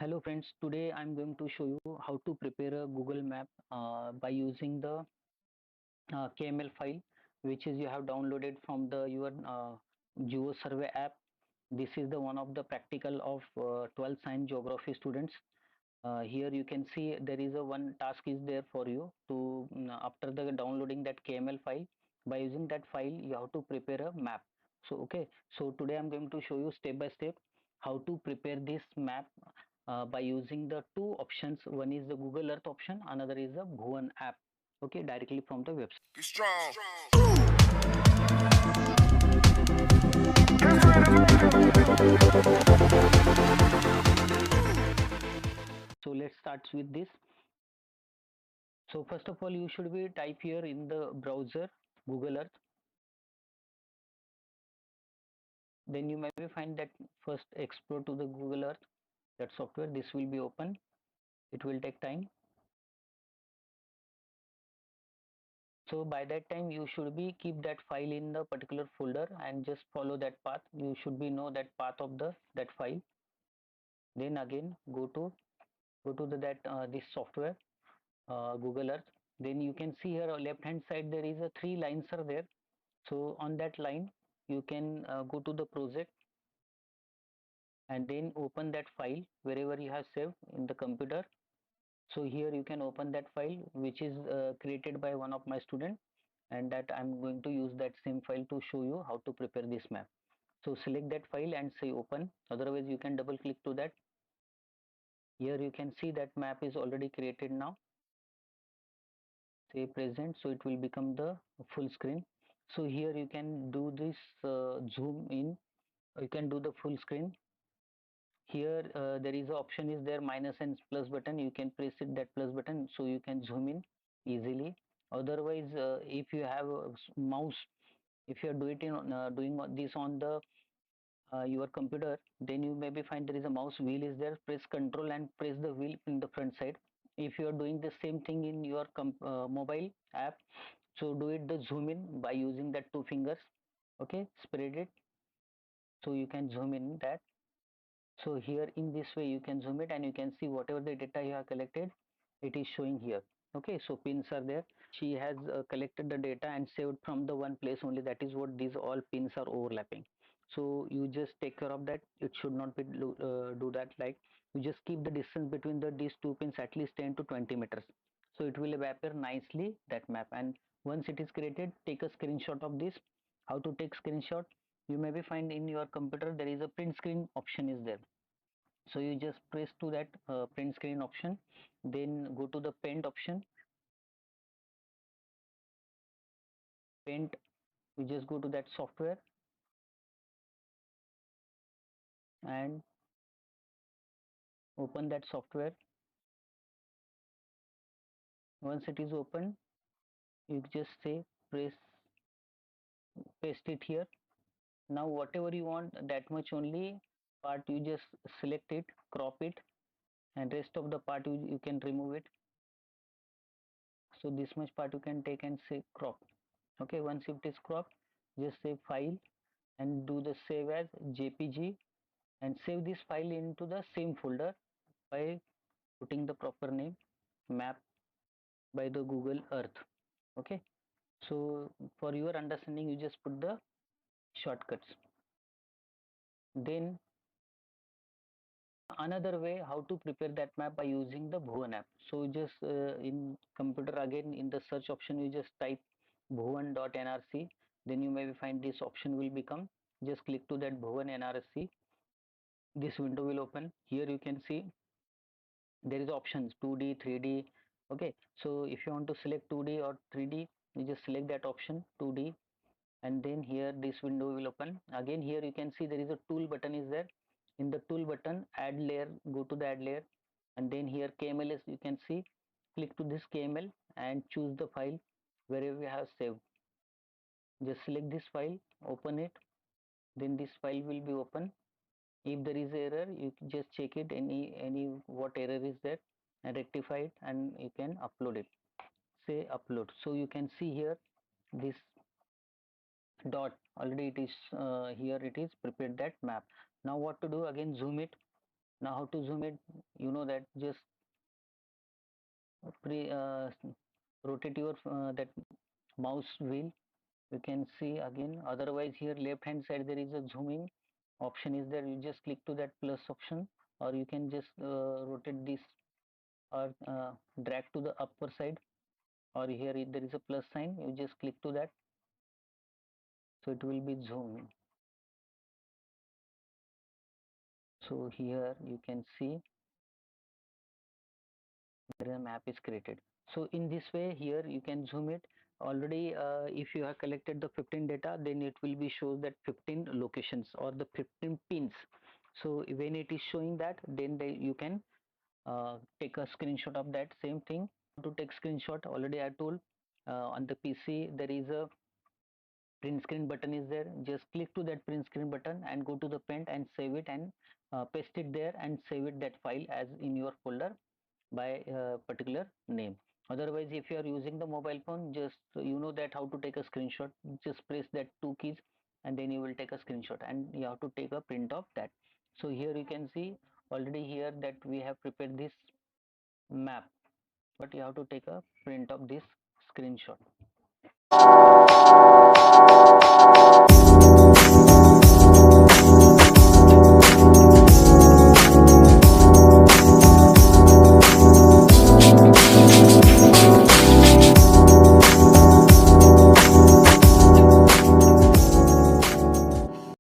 Hello friends, today I'm going to show you how to prepare a Google Map by using the KML file which is you have downloaded from the your Geo Survey app. This is the one of the practical of 12th Science Geography students. Here you can see there is a one task is there for you to after the downloading that KML file. By using that file you have to prepare a map. So today I'm going to show you step by step how to prepare this map by using the two options. One is the Google Earth option, another is the Bhuvan app. Okay, directly from the website. Be strong. So let's start with this. So first of all, you should be type here in the browser Google Earth. Then you maybe find that first explore to the Google Earth, that software. This will be open. It will take time. So by that time you should be keep that file in the particular folder and just follow that path. You should be know that path of the that file. Then again go to that this software Google Earth. Then you can see here on left hand side there is a three lines are there. So on that line you can go to the project and then open that file wherever you have saved in the computer. So here you can open that file which is created by one of my student, and that I'm going to use that same file to show you how to prepare this map. So select that file and say open, otherwise you can double click to that. Here you can see that map is already created now. Say present, so it will become the full screen. So here you can do this zoom in, you can do the full screen. Here there is a option is there minus and plus button, you can press it that plus button so you can zoom in easily. Otherwise if you have a mouse, if you are doing it in, doing this on the your computer, then you maybe find there is a mouse wheel is there, press control and press the wheel in the front side. If you are doing the same thing in your mobile app, so do it the zoom in by using that two fingers. Okay, spread it so you can zoom in that. So here in this way you can zoom it and you can see whatever the data you have collected, it is showing here. Okay, so pins are there. She has collected the data and saved from the one place only, that is what these all pins are overlapping. So you just take care of that, it should not be do that. Like, you just keep the distance between these two pins at least 10 to 20 meters, so it will appear nicely that map. And once it is created, take a screenshot of this. How to take screenshot? You maybe find in your computer there is a print screen option is there. So you just press to that print screen option, then go to the paint option. Paint, you just go to that software and open that software. Once it is open, you just say press, paste it here. Now whatever you want, that much only part you just select it, crop it, and rest of the part you can remove it. So this much part you can take and say crop. Okay, once it is cropped, just say file and do the save as jpg, and save this file into the same folder by putting the proper name, map by the Google Earth. Okay, so for your understanding you just put the shortcuts. Then another way how to prepare that map by using the Bhuvan app. So just in computer again in the search option you just type bhuvan.nrc, then you maybe find this option will become, just click to that Bhuvan nrc. This window will open. Here you can see there is options 2D 3D. Okay, so if you want to select 2D or 3D, you just select that option 2D, and then here this window will open. Again here you can see there is a tool button is there. In the tool button, add layer, go to the add layer, and then here KML is, you can see, click to this KML and choose the file wherever you have saved. Just select this file, open it, then this file will be open. If there is error, you just check it, any what error is there, and rectify it, and you can upload it. Say upload. So you can see here this dot already it is here, it is prepared that map. Now what to do? Again zoom it. Now how to zoom it, you know that, just rotate your that mouse wheel, you can see again. Otherwise here left hand side there is a zooming option is there, you just click to that plus option, or you can just rotate this, or drag to the upper side, or here there is a plus sign, you just click to that, so it will be zoomed. So here you can see the map is created. So in this way here you can zoom it. Already if you have collected the 15 data, then it will be shows that 15 locations or the 15 pins. So when it is showing that, then you can take a screenshot of that. Same thing to take screenshot, already I told, on the PC there is a print screen button is there, just click to that print screen button and go to the pen and save it, and paste it there and save it that file as in your folder by particular name. Otherwise if you are using the mobile phone, just you know that how to take a screenshot, just press that two keys and then you will take a screenshot and you have to take a print of that. So here you can see already here that we have prepared this map, but you have to take a print of this screenshot.